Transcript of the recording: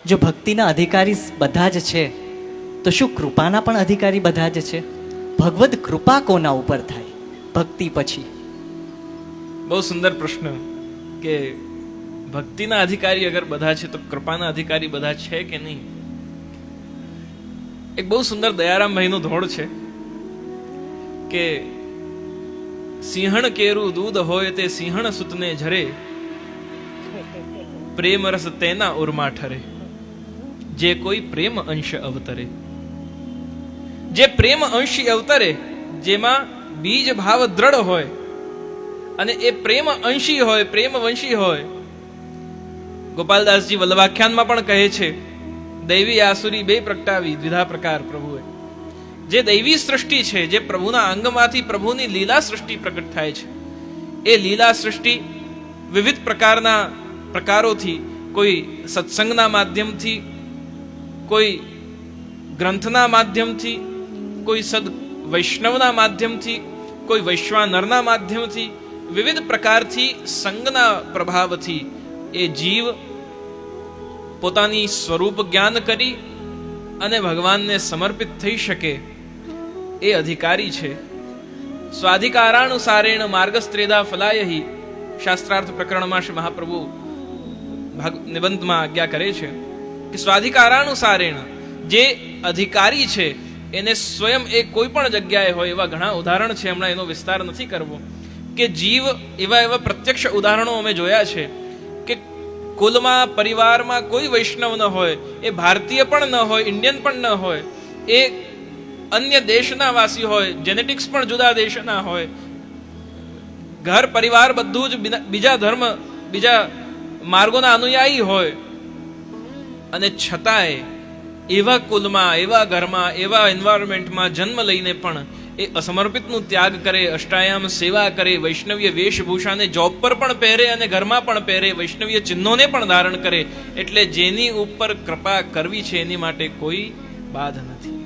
જો ભક્તિના અધિકારી બધા જ છે તો શું કૃપાના પણ અધિકારી બધા જ છે? ભગવદ કૃપા કોના ઉપર થાય ભક્તિ પછી? બહુ સુંદર પ્રશ્ન કે ભક્તિના અધિકારી અગર બધા છે તો કૃપાના અધિકારી બધા છે કે નહીં? એક બહુ સુંદર દયારામભાઈનો ધોળ છે કે સિંહણ કેરું દૂધ હોય તે સિંહણ સુતને ઝરે, પ્રેમ રસ તેના ઉર્મા ઠરે, જે કોઈ પ્રેમ અંશ અવતરે. જે પ્રેમ અંશી અવતરે, જેમાં બીજ ભાવ દ્રઢ હોય અને એ પ્રેમ અંશી હોય, પ્રેમ વંશી હોય. ગોપાલદાસજી વલ્લભાખ્યાનમાં પણ કહે છે, દૈવી આસુરી બે પ્રગટાવી દ્વિધા પ્રકાર પ્રભુએ. જે દૈવી સૃષ્ટિ છે, જે પ્રભુના અંગમાંથી પ્રભુની લીલા સૃષ્ટિ પ્રગટ થાય છે, એ લીલા સૃષ્ટિ વિવિધ પ્રકારના પ્રકારોથી, કોઈ સત્સંગના માધ્યમથી, કોઈ ગ્રંથના માધ્યમથી, કોઈ સદ વૈષ્ણવના માધ્યમથી, કોઈ વૈશ્વાનરના માધ્યમથી, વિવિધ પ્રકારથી સંગના પ્રભાવથી એ જીવ પોતાની સ્વરૂપ જ્ઞાન કરી અને ભગવાનને સમર્પિત થઈ શકે એ અધિકારી છે. સ્વાધિકારાનુસારેણ માર્ગસ્ત્રેદા ફલાયહી શાસ્ત્રાર્થ પ્રકરણમાં શ્રી મહાપ્રભુ નિબંધમાં આજ્ઞા કરે છે કે સ્વાધિકારાનુસારેણ જે અધિકારી છે એને સ્વયં એ કોઈ પણ જગ્યાએ હોય, એવા ઘણા ઉદાહરણ છે, હમણાં એનો વિસ્તાર નથી કરવો. કે જીવ એવા પ્રત્યક્ષ ઉદાહરણો અમે જોયા છે કે કુલમાં, પરિવારમાં કોઈ વૈષ્ણવ ન હોય, એ ભારતીય પણ ન હોય, ઇન્ડિયન પણ ન હોય, એ અન્ય દેશના વાસી હોય, જેનેટિક્સ પણ જુદા દેશના હોય, ઘર પરિવાર બધું જ બીજા ધર્મ, બીજા માર્ગોના અનુયાયી હોય, અને છતાંય એવા કુલમાં, એવા ઘરમાં, એવા એન્વાયરમેન્ટમાં જન્મ લઈને પણ એ અસમર્પિતનું ત્યાગ કરે, અષ્ટાયામ સેવા કરે, વૈષ્ણવીય વેશભૂષાને જોબ પર પણ પહેરે અને ઘરમાં પણ પહેરે, વૈષ્ણવીય ચિહ્નોને પણ ધારણ કરે. એટલે જેની ઉપર કૃપા કરવી છે એની માટે કોઈ બાધ નથી.